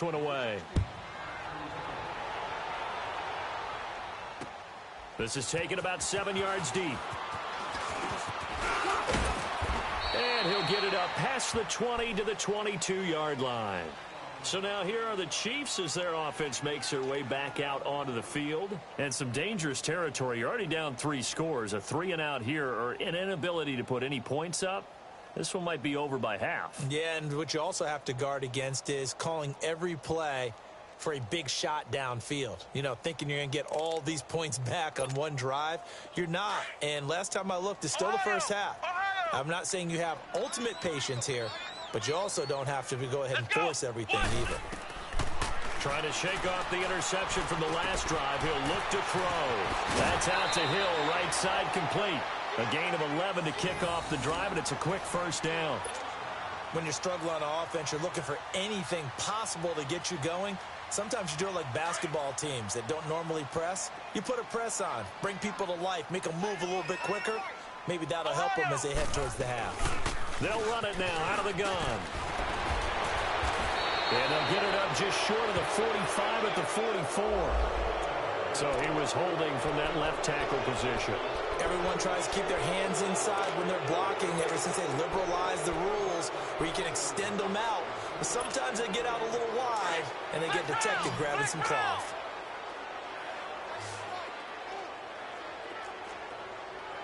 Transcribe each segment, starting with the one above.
One away. This is taken about 7 yards deep. And he'll get it up past the 20 to the 22-yard line. So now here are the Chiefs as their offense makes their way back out onto the field. And some dangerous territory. You're already down 3 scores. A 3-and-out here or an inability to put any points up. This one might be over by half. Yeah, and what you also have to guard against is calling every play for a big shot downfield. You know, thinking you're going to get all these points back on one drive. You're not. And last time I looked, it's still the first half. I'm not saying you have ultimate patience here, but you also don't have to go ahead and force everything either. Trying to shake off the interception from the last drive. He'll look to throw. That's out to Hill, right side complete. A gain of 11 to kick off the drive, and it's a quick first down. When you're struggling on offense, you're looking for anything possible to get you going. Sometimes you do it like basketball teams that don't normally press. You put a press on, bring people to life, make them move a little bit quicker. Maybe that'll help them as they head towards the half. They'll run it now out of the gun. And they'll get it up just short of the 45 at the 44. So he was holding from that left tackle position. Everyone tries to keep their hands inside when they're blocking ever since they liberalized the rules where you can extend them out. But sometimes they get out a little wide and they get detected grabbing some cloth.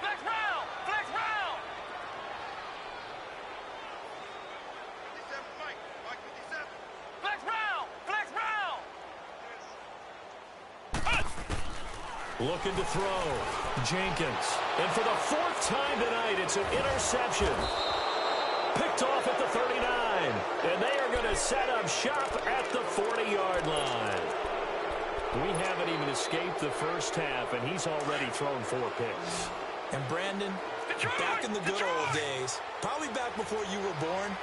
Flex round! Flex round! Flex round! Flex round! Looking to throw. Jenkins. And for the 4th time tonight, it's an interception. Picked off at the 39. And they are going to set up shop at the 40-yard line. We haven't even escaped the first half, and he's already thrown 4 picks. And Brandon, back in the good old days, probably back before you were born,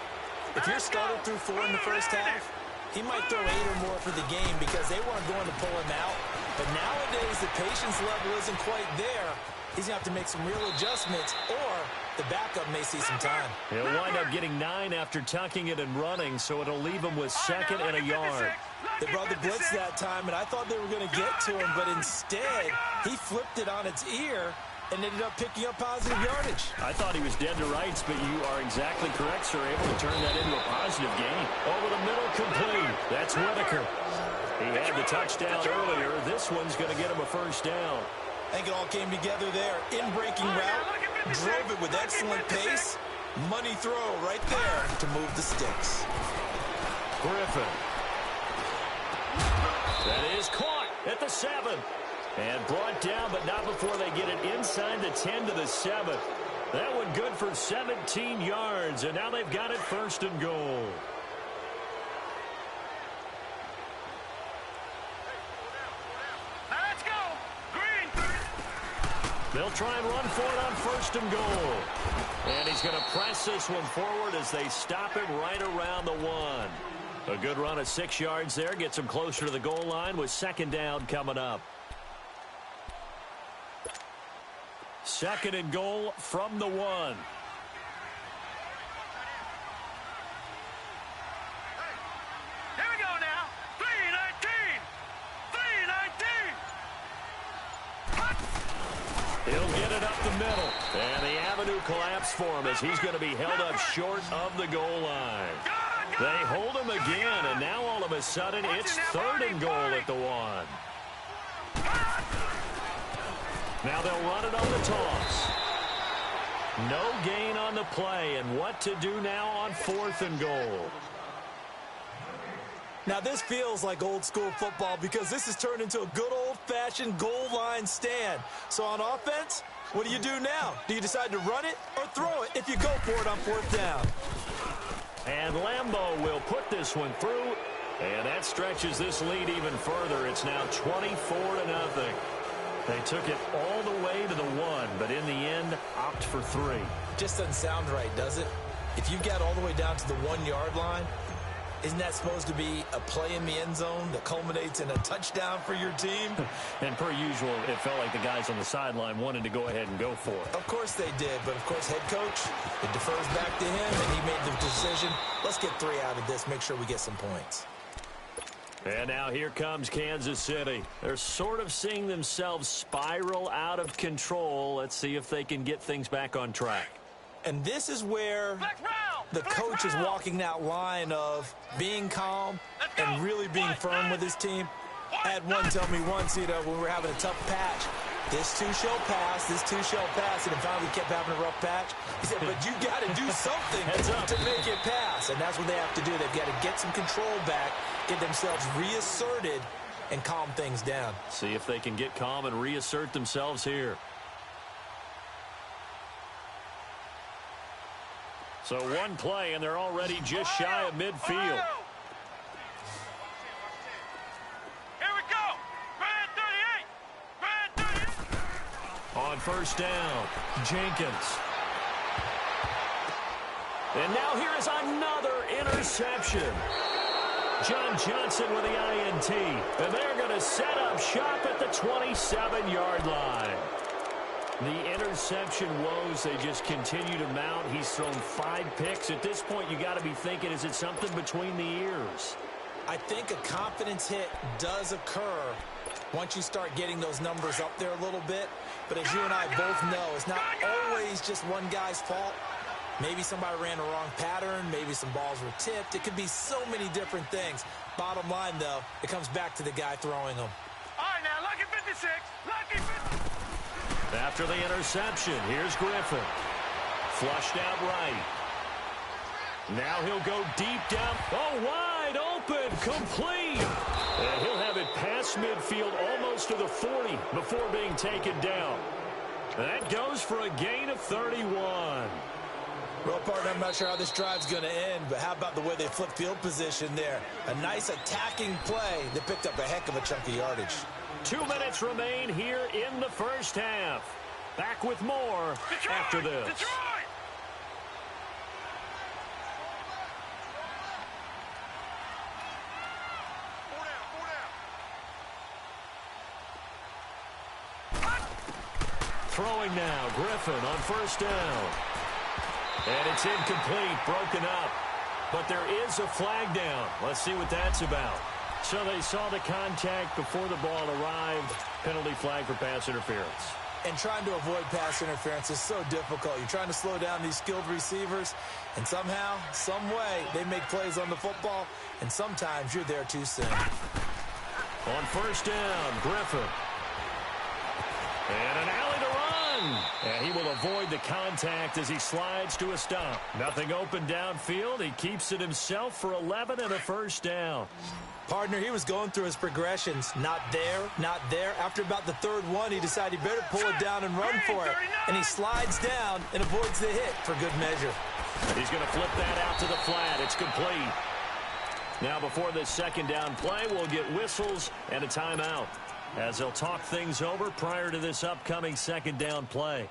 if your starter threw 4 in the first half, he might throw 8 or more for the game because they weren't going to pull him out. But nowadays, the patience level isn't quite there. He's going to have to make some real adjustments, or the backup may see some time. He'll wind up getting 9 after tucking it and running, so it'll leave him with 2nd and a yard. They brought the blitz that time, and I thought they were going to get to him, but instead, he flipped it on its ear and ended up picking up positive yardage. I thought he was dead to rights, but you are exactly correct, sir. Able to turn that into a positive gain. Over the middle, complete. That's Whitaker. He had the touchdown earlier. This one's going to get him a first down. I think it all came together there. In-breaking route, drove it with excellent pace. Money throw right there to move the sticks. Griffin. That is caught at the 7. And brought down, but not before they get it inside the 10 to the 7. That one good for 17 yards, and now they've got it 1st and goal. Now let's go! Green! They'll try and run for it on 1st and goal. And he's going to press this one forward as they stop him right around the 1. A good run of 6 yards there. Gets him closer to the goal line with 2nd down coming up. 2nd and goal from the 1. Here we go now! 319! 319! He'll get it up the middle. And the avenue collapsed for him as he's going to be held up short of the goal line. They hold him again, and now all of a sudden it's 3rd and goal at the 1. Now they'll run it on the toss. No gain on the play, and what to do now on 4th and goal. Now this feels like old school football because this has turned into a good old-fashioned goal line stand. So on offense, what do you do now? Do you decide to run it or throw it if you go for it on 4th down? And Lambeau will put this one through, and that stretches this lead even further. It's now 24-0. They took it all the way to the 1, but in the end, opt for 3. Just doesn't sound right, does it? If you get all the way down to the 1-yard line, isn't that supposed to be a play in the end zone that culminates in a touchdown for your team? And per usual, it felt like the guys on the sideline wanted to go ahead and go for it. Of course they did, but of course head coach, it defers back to him, and he made the decision, let's get 3 out of this, make sure we get some points. And now here comes Kansas City. They're sort of seeing themselves spiral out of control. Let's see if they can get things back on track. And this is where the coach is walking that line of being calm and really being firm with his team. I had one tell me once, when we were having a tough patch, this too shall pass, this too shall pass, and it finally kept having a rough patch. He said, but you got to do something to make it pass, and that's what they have to do. They've got to get some control back, get themselves reasserted, and calm things down. See if they can get calm and reassert themselves here. So one play, and they're already just shy of midfield. On first down, Jenkins. And now here is another interception. John Johnson with the INT. And they're going to set up shop at the 27-yard line. The interception woes, they just continue to mount. He's thrown 5 picks. At this point, you got to be thinking, is it something between the ears? I think a confidence hit does occur once you start getting those numbers up there a little bit. But as you and I both know, it's not always just one guy's fault. Maybe somebody ran the wrong pattern. Maybe some balls were tipped. It could be so many different things. Bottom line, though, it comes back to the guy throwing them. All right, now, lucky 56. Lucky 56. After the interception, here's Griffin. Flushed out right. Now he'll go deep down. Oh, wide open. Complete. And he'll have it past midfield almost to the 40 before being taken down. That goes for a gain of 31. Well, partner, I'm not sure how this drive's going to end, but how about the way they flip field position there? A nice attacking play that picked up a heck of a chunk of yardage. 2 minutes remain here in the first half. Back with more after this. Detroit! Throwing now, Griffin on first down. And it's incomplete, broken up. But there is a flag down. Let's see what that's about. So they saw the contact before the ball arrived. Penalty flag for pass interference. And trying to avoid pass interference is so difficult. You're trying to slow down these skilled receivers, and somehow, some way, they make plays on the football, and sometimes you're there too soon. On first down, Griffin. And an alley to run. And he will avoid the contact as he slides to a stop. Nothing open downfield. He keeps it himself for 11 and a first down. Partner, he was going through his progressions. Not there, not there. After about the third one, he decided he better pull it down and run for it. And he slides down and avoids the hit for good measure. He's going to flip that out to the flat. It's complete. Now before this second down play, we'll get whistles and a timeout as they'll talk things over prior to this upcoming second down play.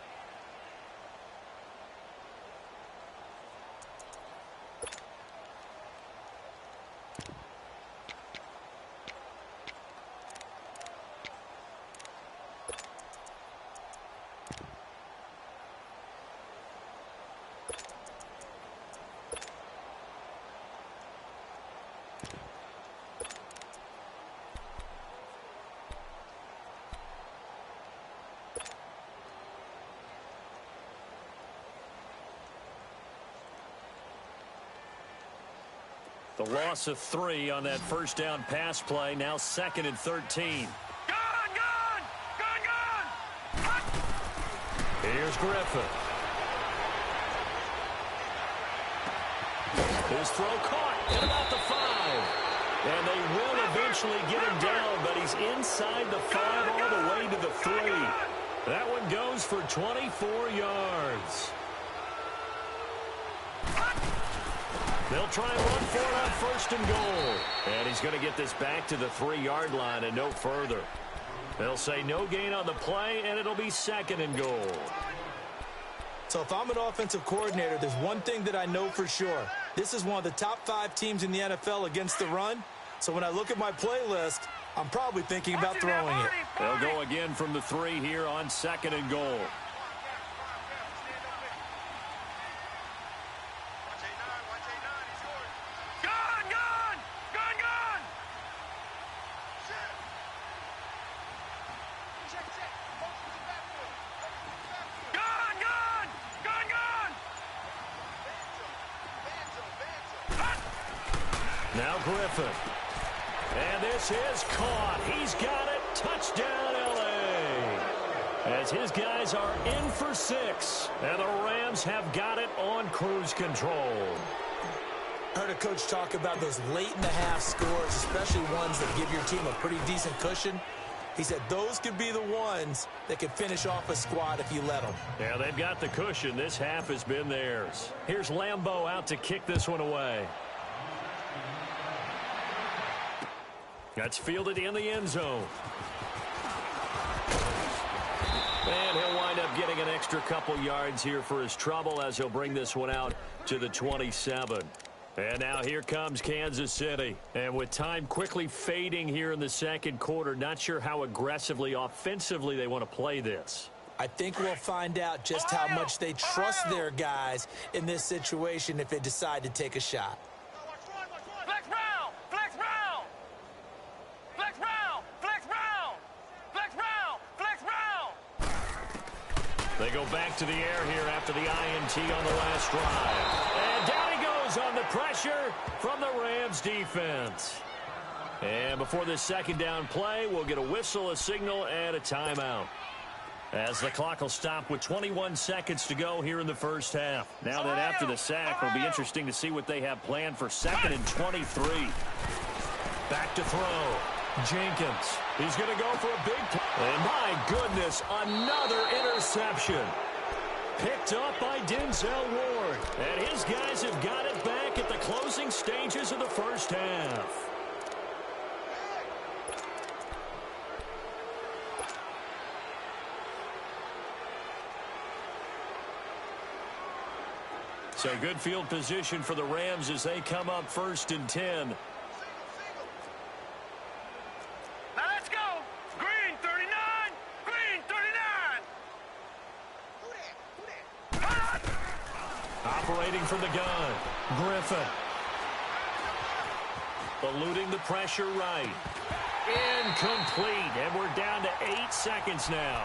The loss of 3 on that first down pass play. Now 2nd and 13. Gun! Here's Griffin. His throw caught at about the 5. And they will eventually get him down, but he's inside the 5 all the way to the 3. That one goes for 24 yards. They'll try and run for it on first and goal. And he's going to get this back to the 3-yard line and no further. They'll say no gain on the play, and it'll be 2nd and goal. So if I'm an offensive coordinator, there's one thing that I know for sure. This is one of the top 5 teams in the NFL against the run. So when I look at my playlist, I'm probably thinking about throwing it. They'll go again from the 3 here on 2nd and goal. Now Griffin. And this is caught. He's got it. Touchdown, L.A. As his guys are in for 6. And the Rams have got it on cruise control. I heard a coach talk about those late-in-the-half scores, especially ones that give your team a pretty decent cushion. He said those could be the ones that could finish off a squad if you let them. Yeah, they've got the cushion. This half has been theirs. Here's Lambeau out to kick this one away. That's fielded in the end zone. And he'll wind up getting an extra couple yards here for his trouble as he'll bring this one out to the 27. And now here comes Kansas City. And with time quickly fading here in the second quarter, not sure how aggressively, offensively they want to play this. I think we'll find out just how much they trust their guys in this situation if they decide to take a shot. Flex round! Flex round! Flex round! Flex round! Flex round! Flex round! They go back to the air here after the INT on the last drive. And down he goes on the pressure from the Rams defense. And before this second down play, we'll get a whistle, a signal, and a timeout. As the clock will stop with 21 seconds to go here in the first half. Now that after the sack, it'll be interesting to see what they have planned for 2nd and 23. Back to throw. Jenkins. He's going to go for a big play. And my goodness, another interception. Picked up by Denzel Ward. And his guys have got it back at the closing stages of the first half. So good field position for the Rams as they come up 1st and 10. Now let's go! Green 39! Green 39! Operating from the gun. Griffin. Eluding the pressure right. Incomplete. And we're down to 8 seconds now.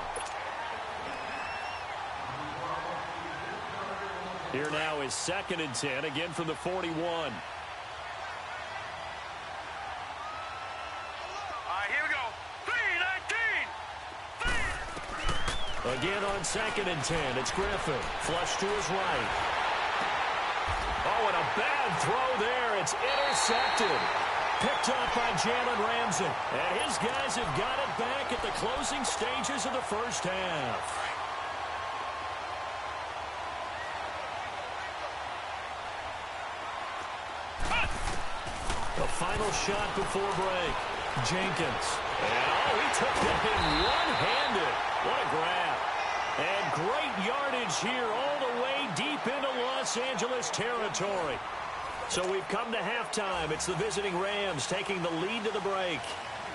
Here now is 2nd and 10, again from the 41. All right, here we go. 3-19! Again on 2nd and 10, it's Griffin. Flush to his right. Oh, and a bad throw there. It's intercepted. Picked up by Jalen Ramsey. And his guys have got it back at the closing stages of the first half. The final shot before break. Jenkins. And he took that in one-handed. What a grab. And great yardage here all the way deep into Los Angeles territory. So we've come to halftime. It's the visiting Rams taking the lead to the break.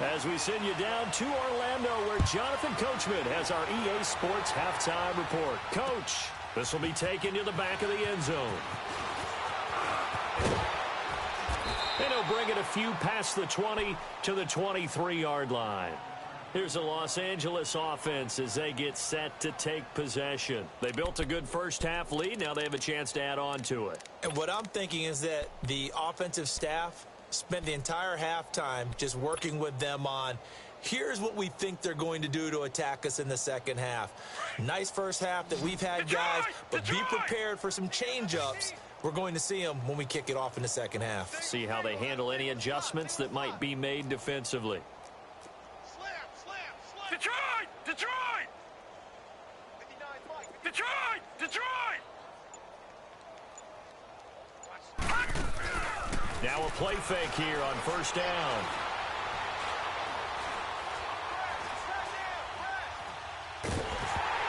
As we send you down to Orlando where Jonathan Coachman has our EA Sports halftime report. Coach, this will be taken to the back of the end zone. And he'll bring it a few past the 20 to the 23-yard line. Here's the Los Angeles offense as they get set to take possession. They built a good first-half lead. Now they have a chance to add on to it. And what I'm thinking is that the offensive staff spent the entire halftime just working with them on, here's what we think they're going to do to attack us in the second half. Nice first half that we've had, guys, but be prepared for some change-ups. We're going to see them when we kick it off in the second half. See how they handle any adjustments that might be made defensively. Detroit! Detroit! Detroit! Detroit! Now a play fake here on first down.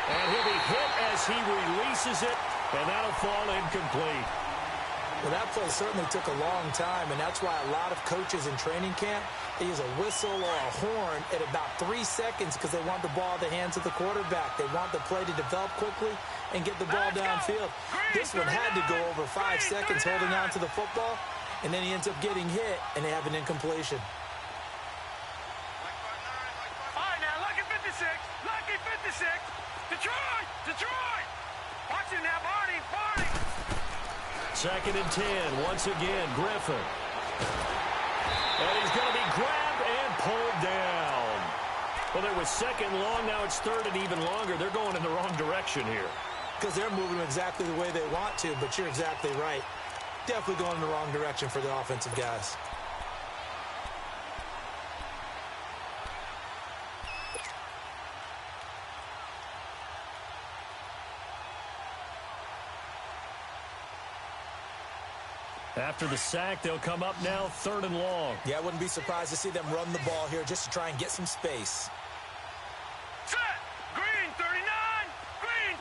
And he'll be hit as he releases it, and that'll fall incomplete. Well, that play certainly took a long time, and that's why a lot of coaches in training camp, they use a whistle or a horn at about 3 seconds because they want the ball in the hands of the quarterback. They want the play to develop quickly and get the ball downfield. This one had to go over 5 seconds holding on to the football, and then he ends up getting hit, and they have an incompletion. All right, now, lucky 56. Lucky 56. Detroit! Detroit! Watch it now, Barney! Barney! 2nd and 10, once again, Griffin. And he's going to be grabbed and pulled down. Well, there was second long. Now it's third and even longer. They're going in the wrong direction here. Because they're moving exactly the way they want to, but you're exactly right. Definitely going in the wrong direction for the offensive guys. After the sack, they'll come up now third and long. Yeah, I wouldn't be surprised to see them run the ball here just to try and get some space. Set. Green 39. Green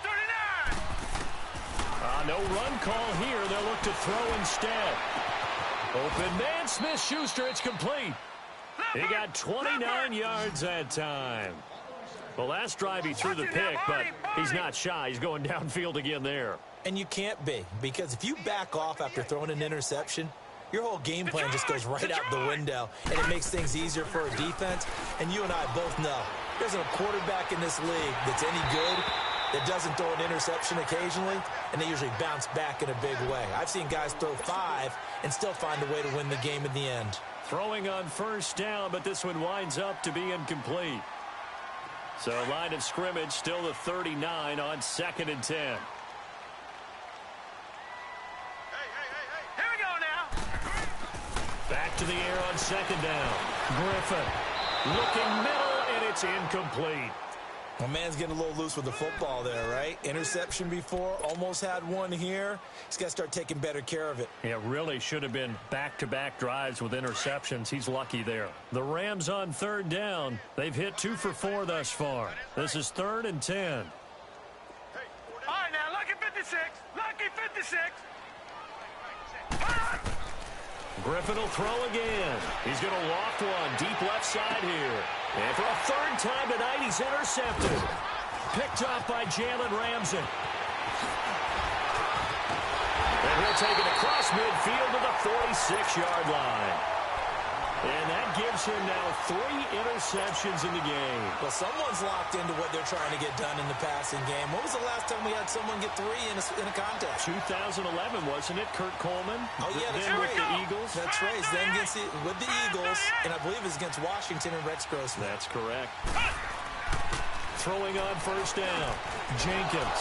39. No run call here. They'll look to throw instead. Open man, Smith-Schuster. It's complete. He got 29 yards that time. Well, last drive he threw the pick, but he's not shy. He's going downfield again there. And you can't be, because if you back off after throwing an interception, your whole game plan just goes right out the window, and it makes things easier for a defense. And you and I both know there's a quarterback in this league that's any good that doesn't throw an interception occasionally, and they usually bounce back in a big way. I've seen guys throw 5 and still find a way to win the game in the end. Throwing on first down, but this one winds up to be incomplete. So line of scrimmage still the 39 on 2nd and 10. Back to the air on 2nd down. Griffin looking middle, and it's incomplete. My man's getting a little loose with the football there, right? Interception before, almost had one here. He's got to start taking better care of it. Yeah, really should have been back-to-back drives with interceptions. He's lucky there. The Rams on 3rd down. They've hit 2 for 4 thus far. This is 3rd and 10. All right, now, lucky 56. Lucky 56. Griffin will throw again. He's going to loft one deep left side here. And for a 3rd time tonight, he's intercepted. Picked off by Jalen Ramsey. And he'll take it across midfield to the 46-yard line. And that gives him now 3 interceptions in the game. Well, someone's locked into what they're trying to get done in the passing game. When was the last time we had someone get 3 in a contest? 2011, wasn't it? Kurt Coleman. Oh, yeah, that's then right. With the Eagles. That's right. It's then with the Eagles, and I believe it's against Washington and Rex Grossman. That's correct. Throwing on first down. Jenkins.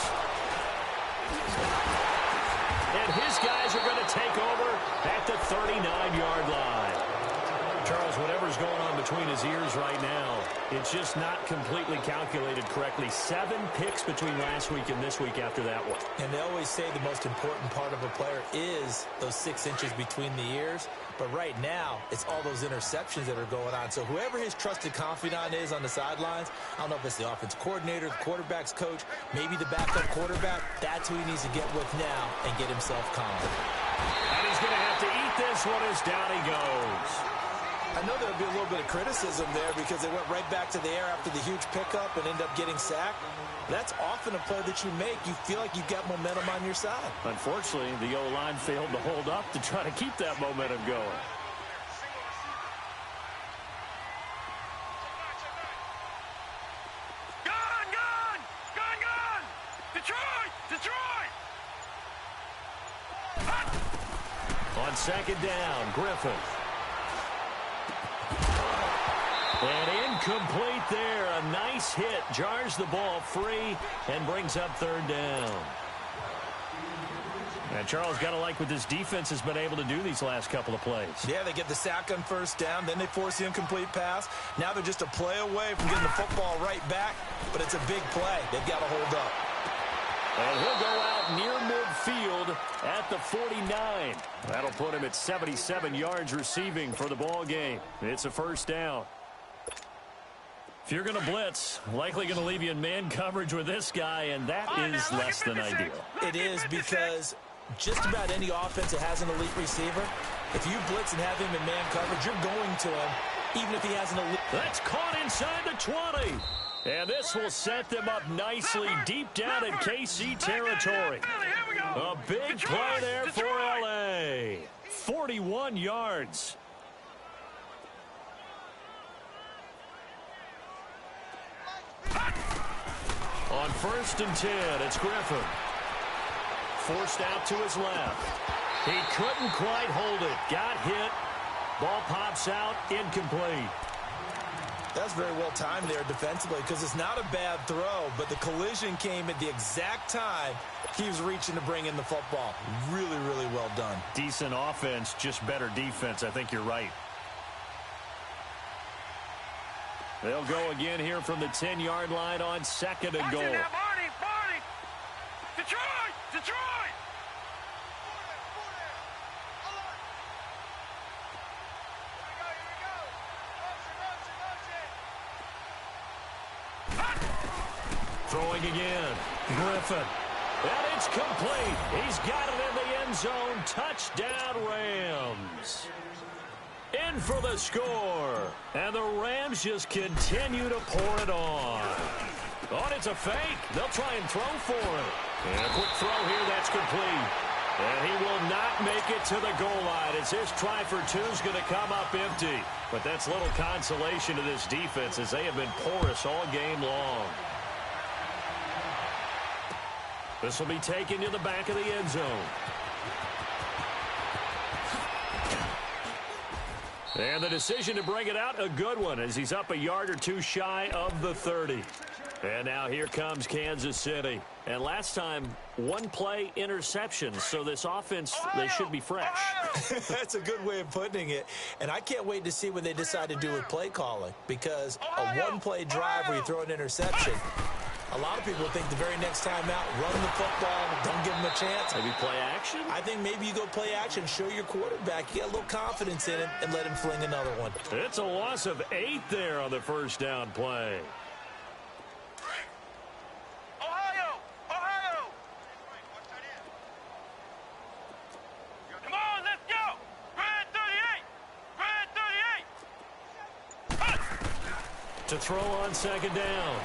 And his guys are going to take over at the 39-yard line. Charles, whatever's going on between his ears right now, it's just not completely calculated correctly. 7 picks between last week and this week after that one. And they always say the most important part of a player is those 6 inches between the ears. But right now, it's all those interceptions that are going on. So whoever his trusted confidant is on the sidelines, I don't know if it's the offense coordinator, the quarterback's coach, maybe the backup quarterback, that's who he needs to get with now and get himself calm. And he's going to have to eat this one as down he goes. I know there'll be a little bit of criticism there because they went right back to the air after the huge pickup and end up getting sacked. That's often a play that you make. You feel like you've got momentum on your side. Unfortunately, the O-line failed to hold up to try to keep that momentum going. Gone, gone, gone, gone. Detroit, Detroit. On 2nd down, Griffin. And incomplete there. A nice hit. Jars the ball free and brings up 3rd down. And Charles, got to like what this defense has been able to do these last couple of plays. Yeah, they get the sack on first down. Then they force the incomplete pass. Now they're just a play away from getting the football right back. But it's a big play. They've got to hold up. And he'll go out near midfield at the 49. That'll put him at 77 yards receiving for the ball game. It's a 1st down. If you're going to blitz, likely going to leave you in man coverage with this guy, and that is less than ideal. It is because just about any offense that has an elite receiver, if you blitz and have him in man coverage, you're going to him, even if he has an elite. That's caught inside the 20. And this will set them up nicely deep down in KC territory. A big play there for L.A. 41 yards. On 1st and 10, it's Griffin. Forced out to his left. He couldn't quite hold it. Got hit, Ball pops out, incomplete. That's very well timed there defensively because it's not a bad throw, but the collision came at the exact time he was reaching to bring in the football. Really, really well done. Decent offense, just better defense. I think you're right. They'll go again here from the 10-yard line on 2nd and goal. Barney! Detroit! Throwing again. Griffin. And it's complete. He's got it in the end zone. Touchdown, Rams. In for the score. And the Rams just continue to pour it on. Oh, it's a fake. They'll try and throw for it. And a quick throw here. That's complete. And he will not make it to the goal line as his try for two is going to come up empty. But that's little consolation to this defense as they have been porous all game long. This will be taken to the back of the end zone. And the decision to bring it out, a good one, as he's up a yard or two shy of the 30. And now here comes Kansas City. And last time, one play interception. So this offense, they should be fresh. That's a good way of putting it. And I can't wait to see what they decide to do with play calling. Because a one-play drive where you throw an interception, a lot of people think the very next time out, run the football, don't give him a chance. Maybe play action? I think maybe you go play action, show your quarterback, get a little confidence in him, and let him fling another one. It's a loss of 8 there on the first down play. Ohio! Come on, let's go! Grand 38! To throw on 2nd down,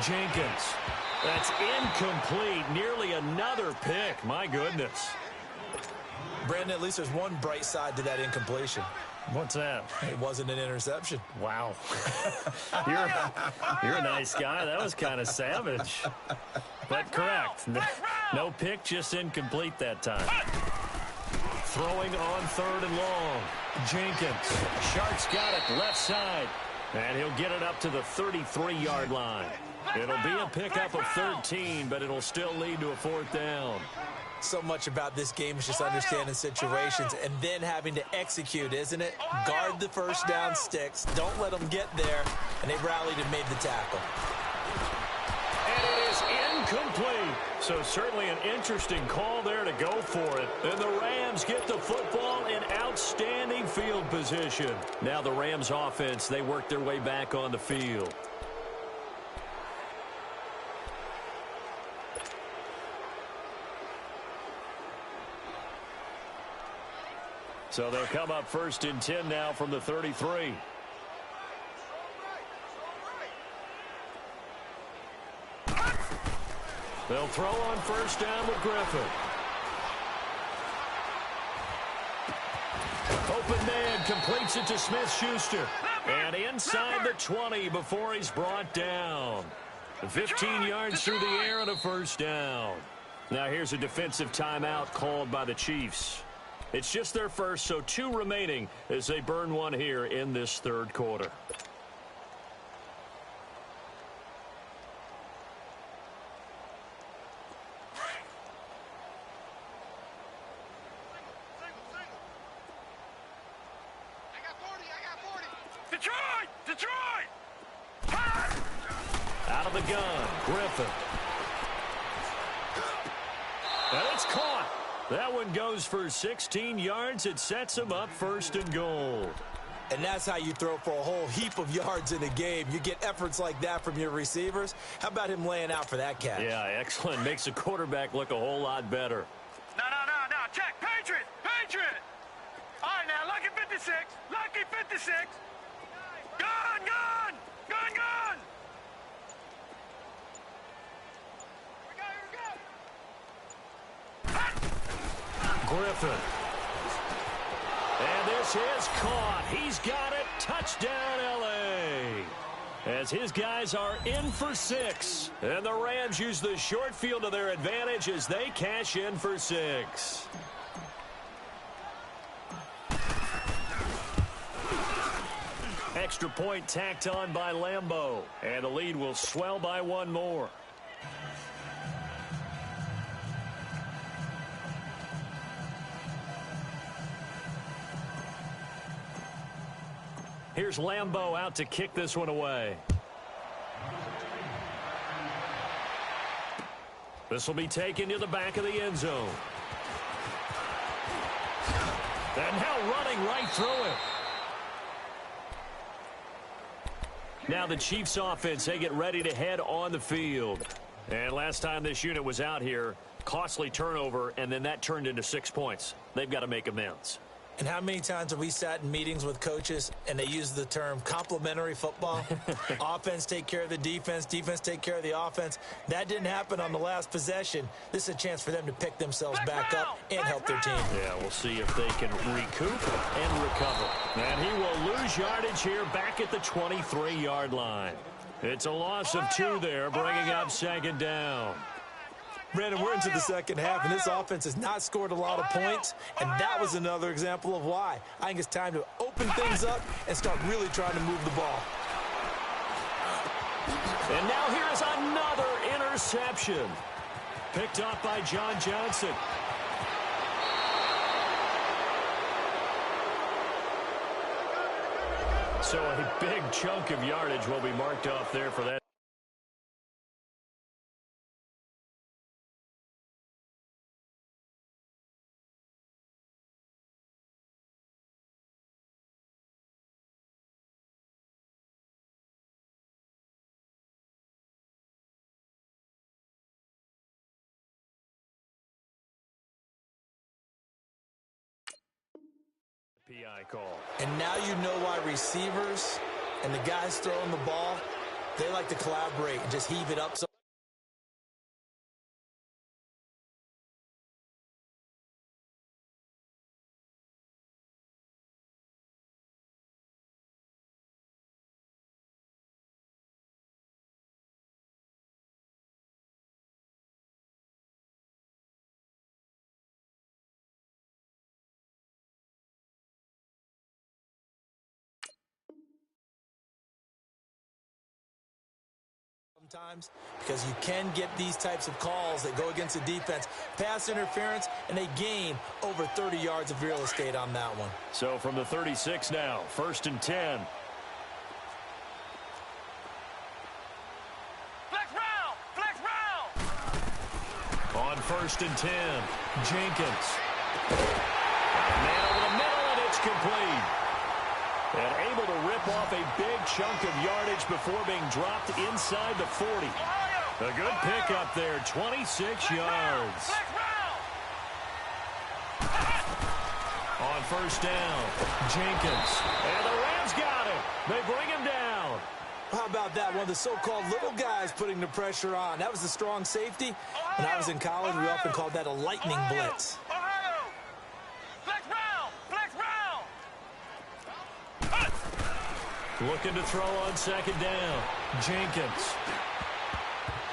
Jenkins. That's incomplete. Nearly another pick. My goodness. Brandon, at least there's one bright side to that incompletion. What's that? It wasn't an interception. Wow. You're a nice guy. That was kind of savage. But correct. No pick, just incomplete that time. Throwing on 3rd and long. Jenkins. Sharks got it left side. And he'll get it up to the 33-yard line. It'll be a pickup of 13, but it'll still lead to a 4th down. So much about this game is just understanding situations and then having to execute, isn't it? Guard the first down sticks. Don't let them get there. And they rallied and made the tackle. And it is incomplete. So certainly an interesting call there to go for it. And the Rams get the football in outstanding field position. Now the Rams offense, they work their way back on the field. So they'll come up 1st and 10 now from the 33. They'll throw on 1st down with Griffin. Open man completes it to Smith-Schuster. And inside the 20 before he's brought down. 15 yards through the air and a 1st down. Now here's a defensive timeout called by the Chiefs. It's just their first, so 2 remaining as they burn one here in this 3rd quarter. Detroit! Out of the gun, Griffin. And it's caught. That one goes for 16 yards. It sets him up 1st and goal. And that's how you throw for a whole heap of yards in a game. You get efforts like that from your receivers. How about him laying out for that catch? Yeah, excellent. Makes the quarterback look a whole lot better. No. Check. Patriot! All right, now, lucky 56. Lucky 56. Gun! Griffin. And this is caught. He's got it. Touchdown, L.A. As his guys are in for 6. And the Rams use the short field to their advantage as they cash in for 6. Extra point tacked on by Lambeau. And the lead will swell by one more. Here's Lambeau out to kick this one away. This will be taken to the back of the end zone. And now running right through it. Now the Chiefs offense, they get ready to head on the field. And last time this unit was out here, costly turnover, and then that turned into 6 points. They've got to make amends. And how many times have we sat in meetings with coaches and they use the term complementary football? Offense take care of the defense, defense take care of the offense. That didn't happen on the last possession. This is a chance for them to pick themselves back up and help their team. Yeah, we'll see if they can recoup and recover. And he will lose yardage here back at the 23-yard line. It's a loss of 2 there, bringing up second down. Brandon, we're into the second half, and this offense has not scored a lot of points, and that was another example of why. I think it's time to open things up and start really trying to move the ball. And now here is another interception. Picked off by John Johnson. So a big chunk of yardage will be marked off there for that. PI call. And now you know why receivers and the guys throwing the ball, they like to collaborate and just heave it up. Sometimes because you can get these types of calls that go against the defense. Pass interference, and they gain over 30 yards of real estate on that one. So from the 36 now, 1st and 10. Flex round! Flex round! On 1st and 10, Jenkins. Man over the middle, and it's complete. And able to rip off a big chunk of yardage before being dropped inside the 40. A good pickup there, 26 yards. On 1st down, Jenkins. And the Rams got him. They bring him down. How about that? One of the so-called little guys putting the pressure on. That was the strong safety. When I was in college, we often called that a lightning blitz. Looking to throw on 2nd down. Jenkins.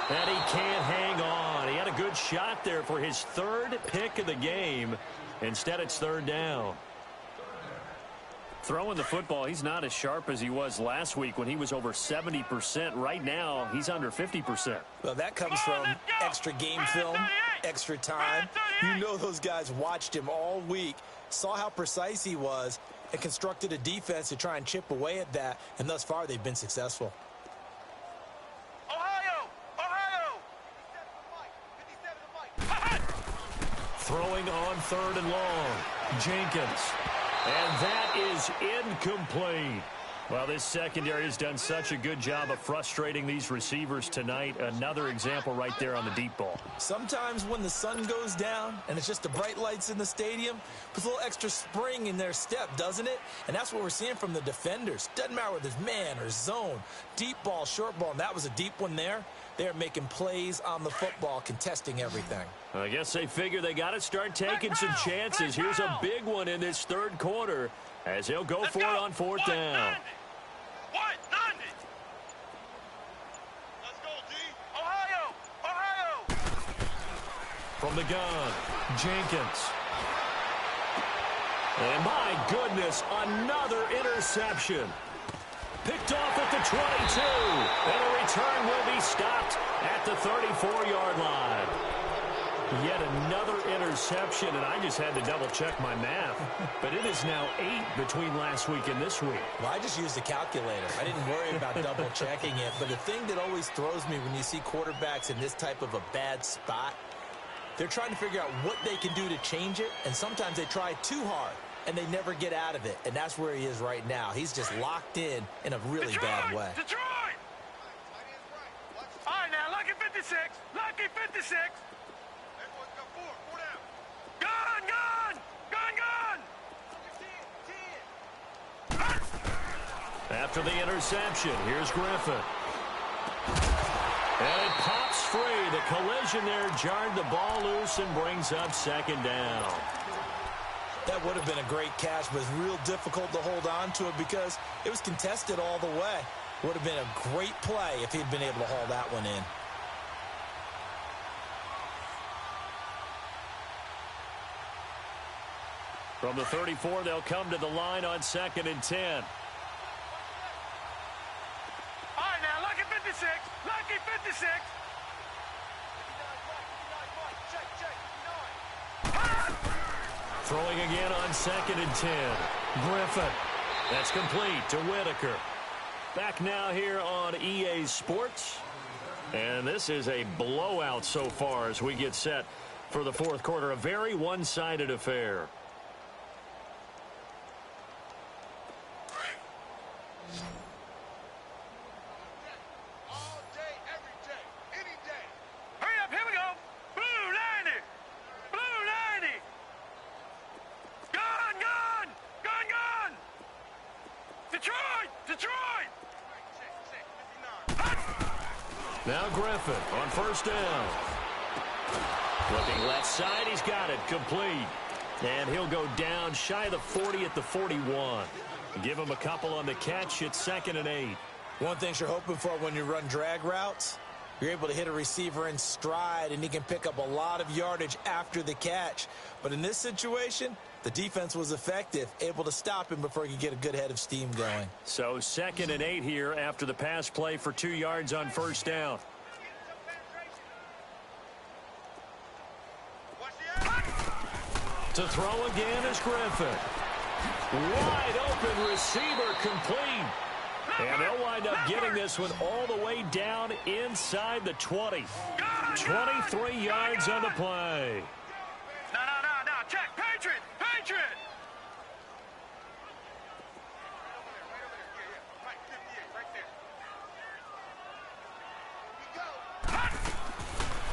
And he can't hang on. He had a good shot there for his 3rd pick of the game. Instead, it's 3rd down. Throwing the football, he's not as sharp as he was last week when he was over 70%. Right now, he's under 50%. Well, that comes from extra game film, extra time. You know those guys watched him all week, saw how precise he was, and constructed a defense to try and chip away at that, and thus far they've been successful. Throwing on 3rd and long, Jenkins. And that is incomplete. Well, this secondary has done such a good job of frustrating these receivers tonight. Another example right there on the deep ball. Sometimes when the sun goes down and it's just the bright lights in the stadium, puts a little extra spring in their step, doesn't it? And that's what we're seeing from the defenders. Doesn't matter whether it's man or zone, deep ball, short ball, and that was a deep one there. They're making plays on the football, contesting everything. I guess they figure they got to start taking some chances. Here's a big one in this 3rd quarter as he'll go for it on 4th down. From the gun, Jenkins. And my goodness, another interception. Picked off at the 22. And the return will be stopped at the 34-yard line. Yet another interception, and I just had to double-check my math. But it is now 8 between last week and this week. Well, I just used a calculator. I didn't worry about double-checking it. But the thing that always throws me when you see quarterbacks in this type of a bad spot, they're trying to figure out what they can do to change it, and sometimes they try too hard, and they never get out of it. And that's where he is right now. He's just locked in a really bad way. Detroit! All right, now, lucky 56. Lucky 56. Gun, gun! Gun, gun! After the interception, here's Griffin. And it pops free. The collision there jarred the ball loose and brings up second down. That would have been a great catch, but it's real difficult to hold on to it because it was contested all the way. Would have been a great play if he'd been able to haul that one in. From the 34, they'll come to the line on 2nd and 10. All right, now, lucky 56. Lucky 56. Throwing again on 2nd and 10. Griffin. That's complete to Whitaker. Back now here on EA Sports. And this is a blowout so far as we get set for the fourth quarter. A very one-sided affair. Now Griffin on first down. Looking left side, he's got it complete. And he'll go down shy of the 40 at the 41. Give him a couple on the catch. It's 2nd and 8. One thing you're hoping for when you run drag routes, you're able to hit a receiver in stride, and he can pick up a lot of yardage after the catch. But in this situation, the defense was effective, able to stop him before he could get a good head of steam going. So 2nd and 8 here after the pass play for 2 yards on first down. To throw again is Griffin. Wide open receiver complete. And they'll wind up getting this one all the way down inside the 20. 23 yards on the play. No. Check. Patriot. Patriot.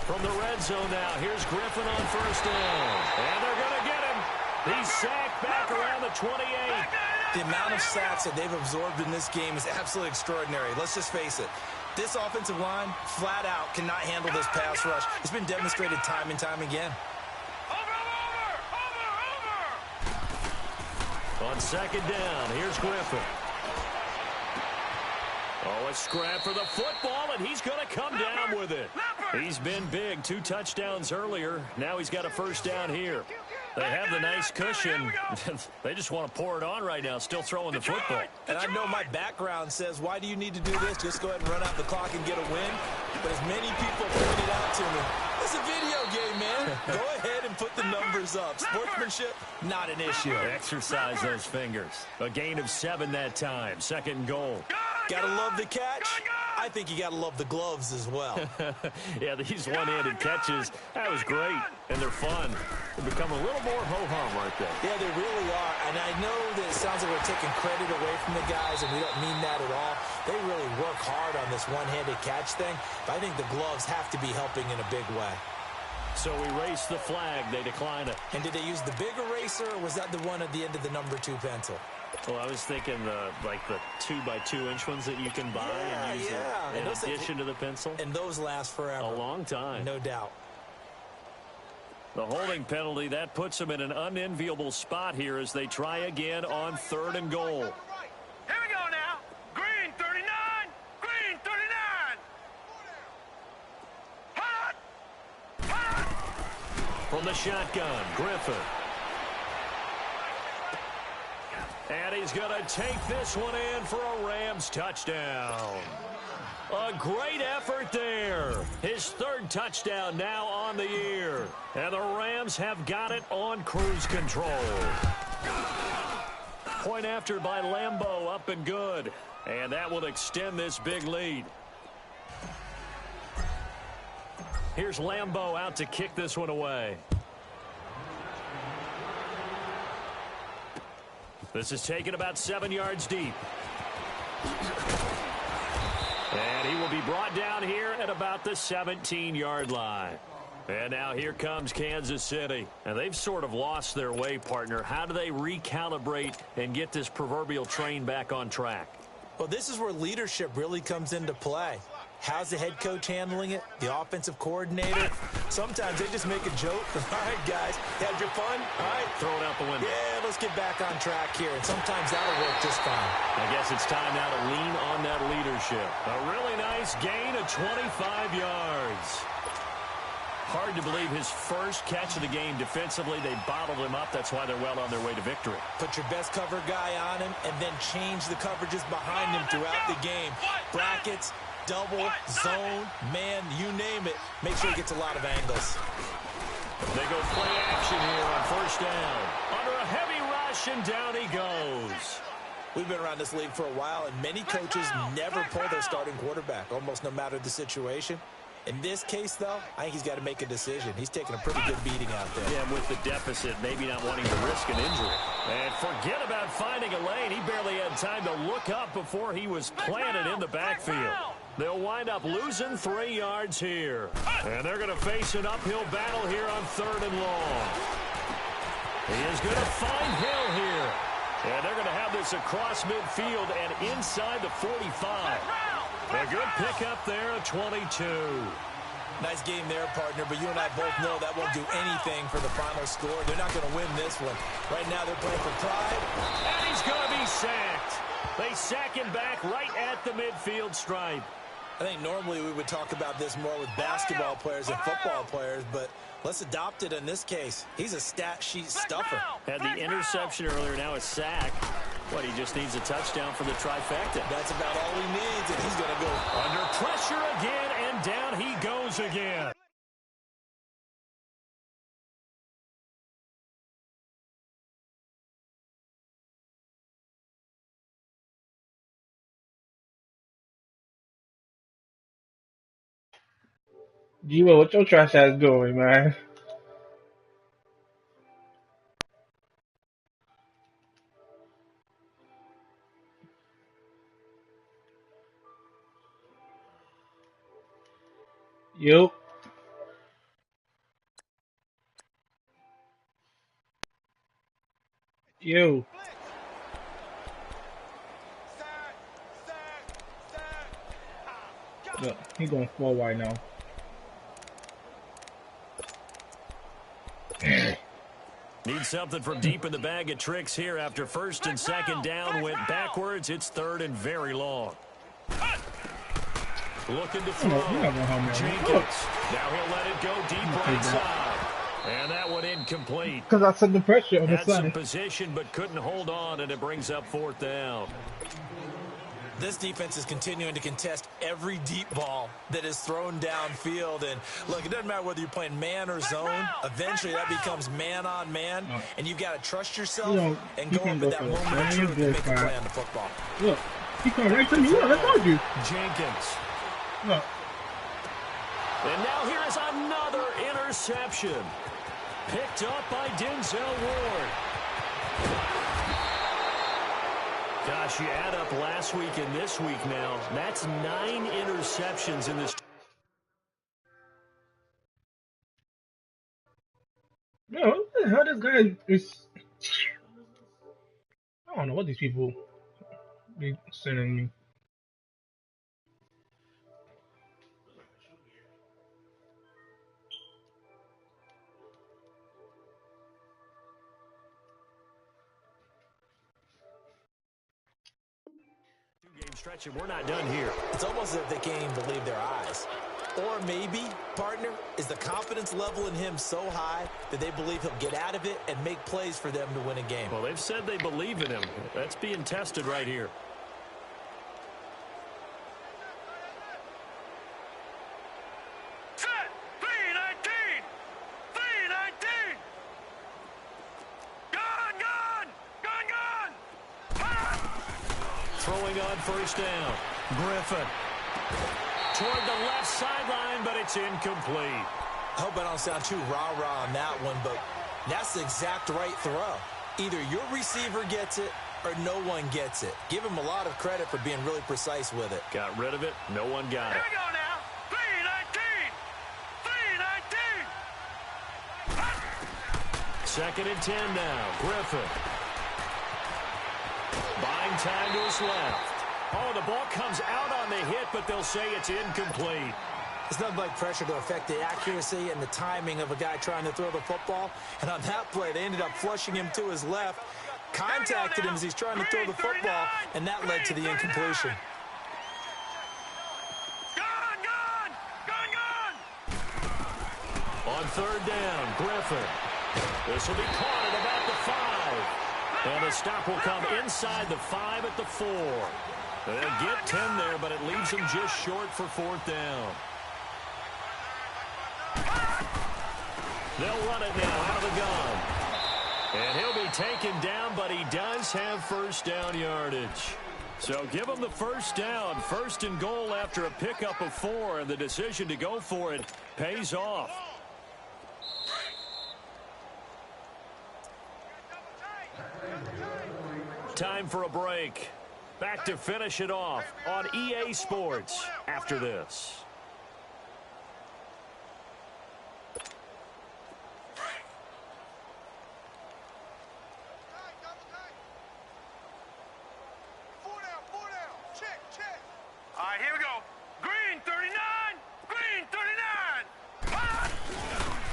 From the red zone now, here's Griffin on first down. And they're going to get him. He's sacked back around the 28. The amount of sacks that they've absorbed in this game is absolutely extraordinary. Let's just face it. This offensive line, flat out, cannot handle this pass rush. It's been demonstrated time and time again. On second down, here's Griffin. Oh, a scrap for the football, and he's going to come down with it. He's been big. 2 touchdowns earlier. Now he's got a first down here. They have the nice cushion. They just want to pour it on right now, still throwing the football. And I know my background says, why do you need to do this? Just go ahead and run out the clock and get a win. But as many people pointed out to me, it's a video game, man. Go ahead and put the numbers up. Sportsmanship, not an issue. Exercise those fingers. A gain of 7 that time. 2nd and goal. Gotta love the catch. I think you gotta love the gloves as well. Yeah, these one-handed catches, that was great. And they're fun. They become a little more ho-hum, aren't they? Yeah, they really are. And I know that it sounds like we're taking credit away from the guys, and we don't mean that at all. They really work hard on this one-handed catch thing. But I think the gloves have to be helping in a big way. So erase the flag. They decline it. And did they use the big eraser, or was that the one at the end of the number 2 pencil? Well, I was thinking the 2x2-inch ones that you can buy and use in addition to the pencil. And those last forever. A long time. No doubt. The holding penalty, that puts them in an unenviable spot here as they try again on 3rd and goal. Here we go now. Green 39. Green 39. Hot. Hot. From the shotgun, Griffin. And he's is going to take this one in for a Rams touchdown. A great effort there. His third touchdown now on the year. And the Rams have got it on cruise control. Point after by Lambeau, up and good. And that will extend this big lead. Here's Lambeau out to kick this one away. This is taken about 7 yards deep. And he will be brought down here at about the 17-yard line. And now here comes Kansas City. And they've sort of lost their way, partner. How do they recalibrate and get this proverbial train back on track? Well, this is where leadership really comes into play. How's the head coach handling it? The offensive coordinator? Sometimes they just make a joke. All right, guys, had your fun? All right. Throw it out the window. Yeah, let's get back on track here. And sometimes that'll work just fine. I guess it's time now to lean on that leadership. A really nice gain of 25 yards. Hard to believe his first catch of the game defensively. They bottled him up. That's why they're well on their way to victory. Put your best cover guy on him and then change the coverages behind him throughout the game. Brackets, double, zone, man, you name it. Make sure he gets a lot of angles. They go play action here on first down. Under a heavy rush, and down he goes. We've been around this league for a while, and many coaches never pull their starting quarterback, almost no matter the situation. In this case, though, I think he's got to make a decision. He's taking a pretty good beating out there. Yeah, with the deficit, maybe not wanting to risk an injury. And forget about finding a lane. He barely had time to look up before he was planted in the backfield. They'll wind up losing 3 yards here. And they're going to face an uphill battle here on 3rd and long. He is going to find Hill here. And they're going to have this across midfield and inside the 45. A good pickup there at 22. Nice game there, partner, but you and I both know that won't do anything for the final score. They're not going to win this one. Right now they're playing for pride. And he's going to be sacked. They sack him back right at the midfield stripe. I think normally we would talk about this more with basketball players and football players, but let's adopt it in this case. He's a stat sheet stuffer. Had the interception earlier, now a sack. What, he just needs a touchdown for the trifecta. That's about all he needs, and he's going to go under pressure again, and down he goes again. G-Will, what your trash ass doing, man? Yo. Yo. Look, he going 4 wide now. Need something from deep in the bag of tricks here after 1st and 2nd down went backwards. It's 3rd and very long. Looking to throw. Jenkins. Now he'll let it go deep right side. And that one incomplete. Because I said the pressure on the side. Had some position but couldn't hold on, and it brings up 4th down. This defense is continuing to contest every deep ball that is thrown downfield. And, look, it doesn't matter whether you're playing man or zone. Eventually, that becomes man-on-man. And you've got to trust yourself and go up at that moment of truth and make a play on the football. Look, he come right to me. Look, I told you. Jenkins. Look. And now here is another interception. Picked up by Denzel Ward. Gosh, you add up last week and this week now. That's 9 interceptions in this. Yo, what the hell this guy is... I don't know what these people be sending me. Game stretch, and we're not done here. It's almost as if they can't even believe their eyes. Or maybe, partner, is the confidence level in him so high that they believe he'll get out of it and make plays for them to win a game. Well, they've said they believe in him. That's being tested right here. Set! 3-19! 3-19! Gun! Throwing on first down. Griffin. Toward the left sideline, but it's incomplete. I hope I don't sound too rah-rah on that one, but that's the exact right throw. Either your receiver gets it or no one gets it. Give him a lot of credit for being really precise with it. Got rid of it. No one got Here it. we go now. 3-19! 3-19! Second and 10 now. Griffin. Buying time to his left. Oh, the ball comes out on the hit, but they'll say it's incomplete. It's nothing like pressure to affect the accuracy and the timing of a guy trying to throw the football. And on that play, they ended up flushing him to his left, contacted him as he's trying to throw the football, and that led to the incompletion. On third down, Griffin. This will be caught at about the 5. And the stop will come inside the 5 at the 4. They'll get 10 there, but it leaves them just short for fourth down. They'll run it now out of the gun. And he'll be taken down, but he does have first down yardage. So give him the first down. First and goal after a pickup of 4, and the decision to go for it pays off. Time for a break. Back to finish it off on EA Sports after this. All right, here we go. Green 39. Green 39.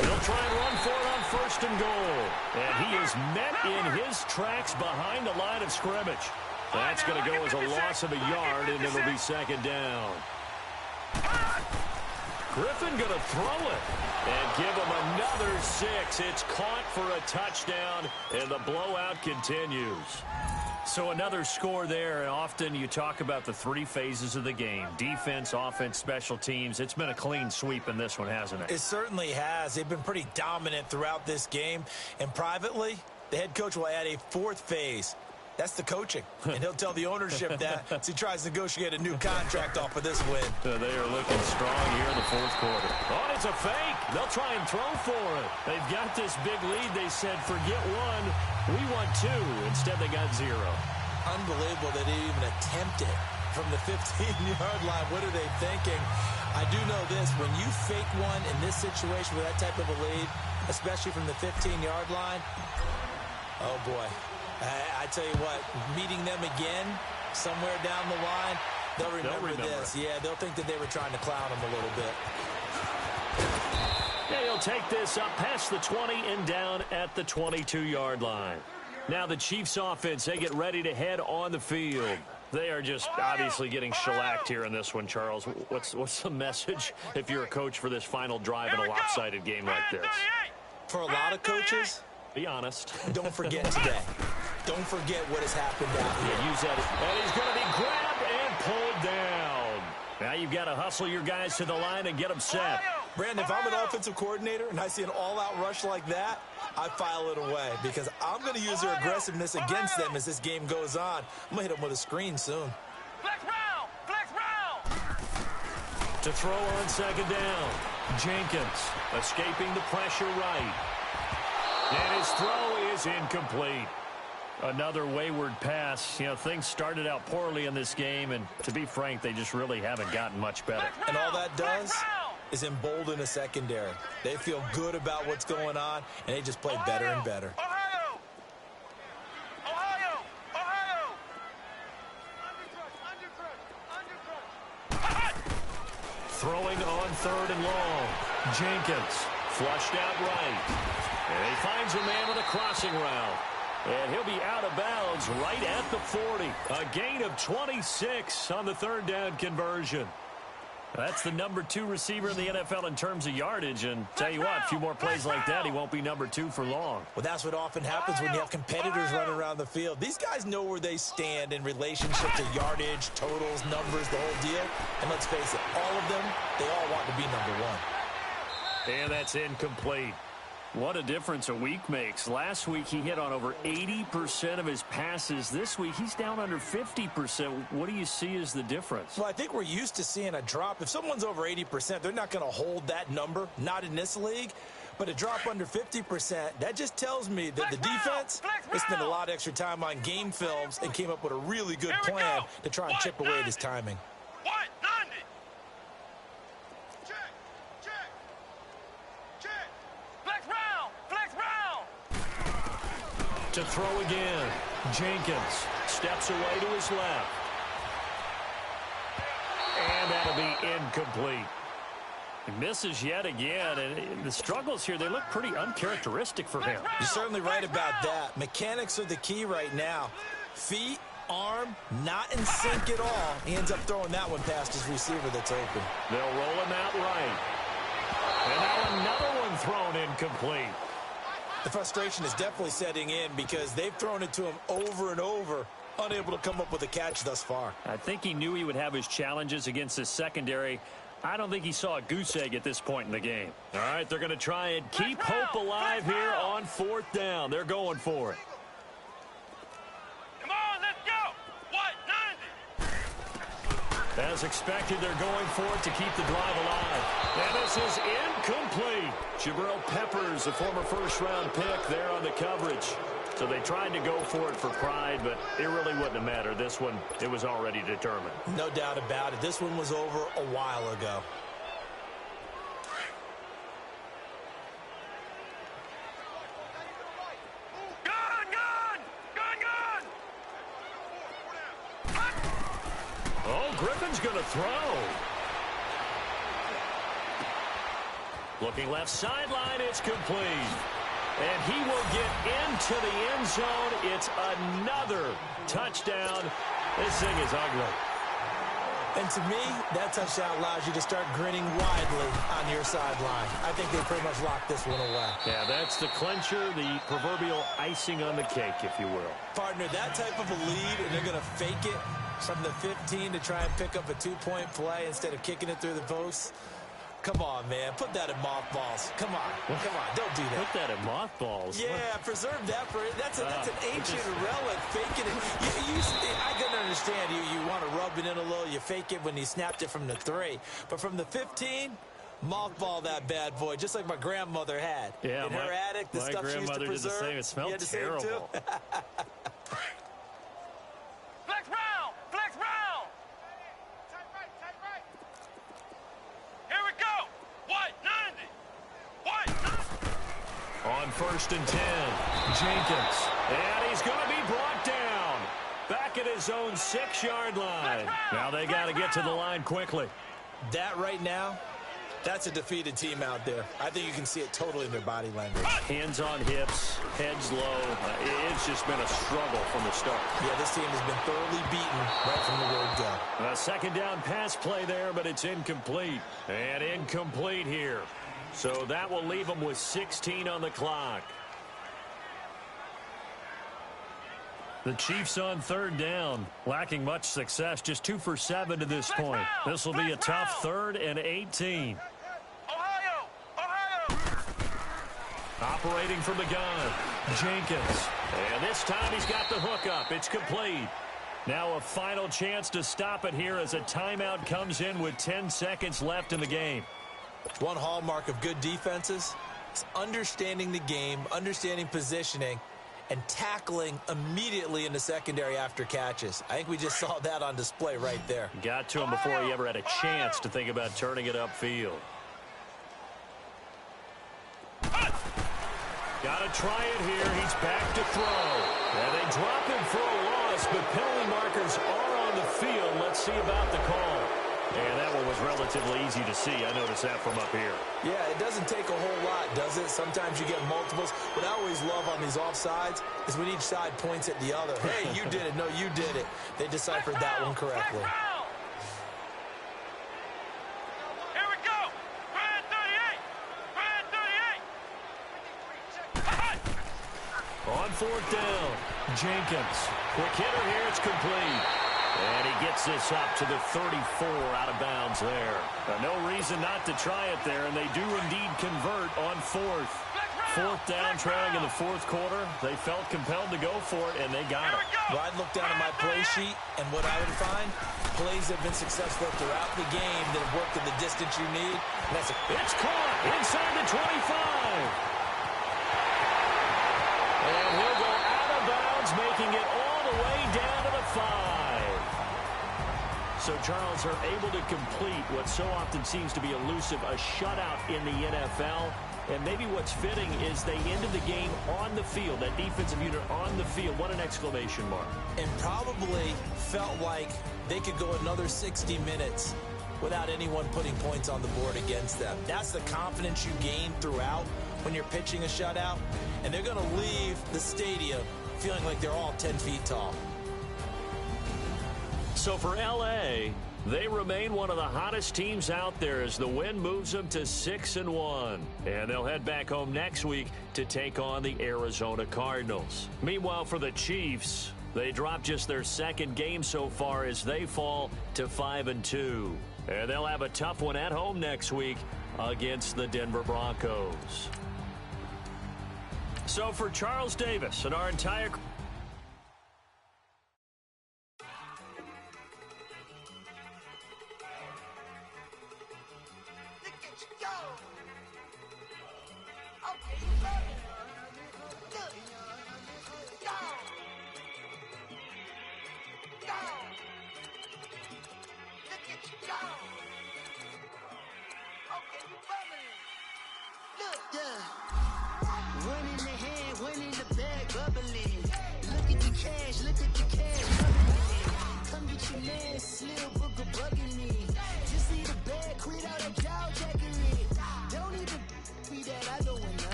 They'll try and run for it on first and goal. And he is met in his tracks behind the line of scrimmage. That's going to go as a loss of a yard, and it'll be second down. Griffin going to throw it and give him another 6. It's caught for a touchdown, and the blowout continues. So another score there, and often you talk about the 3 phases of the game. Defense, offense, special teams. It's been a clean sweep in this one, hasn't it? It certainly has. They've been pretty dominant throughout this game. And privately, the head coach will add a 4th phase. That's the coaching. And he'll tell the ownership that as he tries to negotiate a new contract off of this win. So they are looking strong here in the fourth quarter. Oh, it's a fake. They'll try and throw for it. They've got this big lead. They said, forget 1. We want 2. Instead, they got 0. Unbelievable that they even attempted from the 15-yard line. What are they thinking? I do know this. When you fake one in this situation with that type of a lead, especially from the 15-yard line, oh, boy. I tell you what, meeting them again somewhere down the line, they'll remember this. Yeah, they'll think that they were trying to clown them a little bit. Yeah, he'll take this up past the 20 and down at the 22-yard line. Now the Chiefs offense, they get ready to head on the field. They are just obviously getting shellacked here in this one, Charles. What's the message if you're a coach for this final drive in a lopsided game like this? For a lot of coaches, be honest. Don't forget today. Don't forget what has happened out here. Yeah, use that. And he's going to be grabbed and pulled down. Now you've got to hustle your guys to the line and get them set. Brandon, if I'm an offensive coordinator and I see an all-out rush like that, I file it away because I'm going to use their aggressiveness against them as this game goes on. I'm going to hit them with a screen soon. Flex round! Flex round! To throw on second down. Jenkins escaping the pressure right. And his throw is incomplete. Another wayward pass. You know, things started out poorly in this game, and to be frank, they just really haven't gotten much better. And all that does is embolden a secondary. They feel good about what's going on, and they just play better and better. Ohio! Ohio! Ohio! Throwing on third and long. Jenkins flushed out right. And he finds a man with a crossing route. And he'll be out of bounds right at the 40. A gain of 26 on the third down conversion. That's the number 2 receiver in the NFL in terms of yardage. And tell you what, a few more plays like that, he won't be number 2 for long. Well, that's what often happens when you have competitors running around the field. These guys know where they stand in relationship to yardage, totals, numbers, the whole deal. And let's face it, all of them, they all want to be number 1. And that's incomplete. What a difference a week makes. Last week, he hit on over 80% of his passes. This week, he's down under 50%. What do you see as the difference? Well, I think we're used to seeing a drop. If someone's over 80%, they're not going to hold that number, not in this league. But a drop under 50%, that just tells me that the defense has spent a lot of extra time on game films and came up with a really good plan to try and chip away at his timing. To throw again. Jenkins steps away to his left. And that'll be incomplete. He misses yet again, and the struggles here, they look pretty uncharacteristic for him. You're certainly right about that. Mechanics are the key right now. Feet, arm, not in sync at all. He ends up throwing that one past his receiver that's open. They'll roll him out right. And now another one thrown incomplete. The frustration is definitely setting in because they've thrown it to him over and over, unable to come up with a catch thus far. I think he knew he would have his challenges against his secondary. I don't think he saw a goose egg at this point in the game. All right, they're going to try and keep hope alive here on 4th down. They're going for it. Come on, let's go. As expected, they're going for it to keep the drive alive. And this is incomplete. Jabril Peppers, a former first-round pick there on the coverage. So they tried to go for it for pride, but it really wouldn't have mattered. This one, it was already determined. No doubt about it. This one was over a while ago. Griffin's going to throw. Looking left sideline, it's complete. And he will get into the end zone. It's another touchdown. This thing is ugly. And to me, that touchdown allows you to start grinning widely on your sideline. I think they pretty much locked this one away. Yeah, that's the clincher, the proverbial icing on the cake, if you will. Partner, that type of a lead, and they're going to fake it from the 15 to try and pick up a 2-point play instead of kicking it through the post. Come on, man. Put that in mothballs. Come on. Come on. Don't do that. Put that in mothballs? Yeah, preserve that for it. That's an ancient relic. Faking it. I can understand you want to rub it in a little. You fake it when you snapped it from the 3. But from the 15, mothball that bad boy, just like my grandmother had. Yeah, in her attic, the stuff she used to preserve. Did the same. It smelled terrible. On 1st and 10, Jenkins, and he's going to be brought down. Back at his own 6-yard line. Now they got to get to the line quickly. That right now, that's a defeated team out there. I think you can see it totally in their body language. Hands on hips, heads low. It's just been a struggle from the start. Yeah, this team has been thoroughly beaten right from the word go. A 2nd down pass play there, but it's incomplete. And incomplete here. So that will leave them with 16 on the clock. The Chiefs on 3rd down, lacking much success, just 2 for 7 to this point. This will be a tough 3rd and 18. Ohio! Operating from the gun, Jenkins. And this time he's got the hook up. It's complete. Now a final chance to stop it here as a timeout comes in with 10 seconds left in the game. One hallmark of good defenses is understanding the game, understanding positioning, and tackling immediately in the secondary after catches. I think we just saw that on display right there. Got to him before he ever had a chance to think about turning it upfield. Got to try it here. He's back to throw. And they drop him for a loss, but penalty markers are on the field. Let's see about the call. And that one was relatively easy to see. I noticed that from up here. Yeah, it doesn't take a whole lot, does it? Sometimes you get multiples. What I always love on these offsides is when each side points at the other. Hey, you did it. No, you did it. They deciphered that one correctly. fourth down. Jenkins. Quick hitter here. It's complete. And he gets this up to the 34 out of bounds there. No reason not to try it there, and they do indeed convert on fourth. Fourth down, trailing in the fourth quarter. They felt compelled to go for it, and they got it. Well, I'd look down at my play sheet, and what I would find, plays have been successful throughout the game that have worked in the distance you need. And that's it's caught inside the 25. And he'll go out of bounds, making it all the way down to the 5. So Charles are able to complete what so often seems to be elusive, a shutout in the NFL. And maybe what's fitting is they ended the game on the field, that defensive unit on the field. What an exclamation mark. And probably felt like they could go another 60 minutes without anyone putting points on the board against them. That's the confidence you gain throughout when you're pitching a shutout. And they're going to leave the stadium feeling like they're all 10 feet tall. So for L.A., they remain one of the hottest teams out there as the win moves them to 6-1. And they'll head back home next week to take on the Arizona Cardinals. Meanwhile, for the Chiefs, they dropped just their second game so far as they fall to 5-2. And they'll have a tough one at home next week against the Denver Broncos. So for Charles Davis and our entire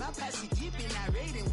my posse dipping, I raiding.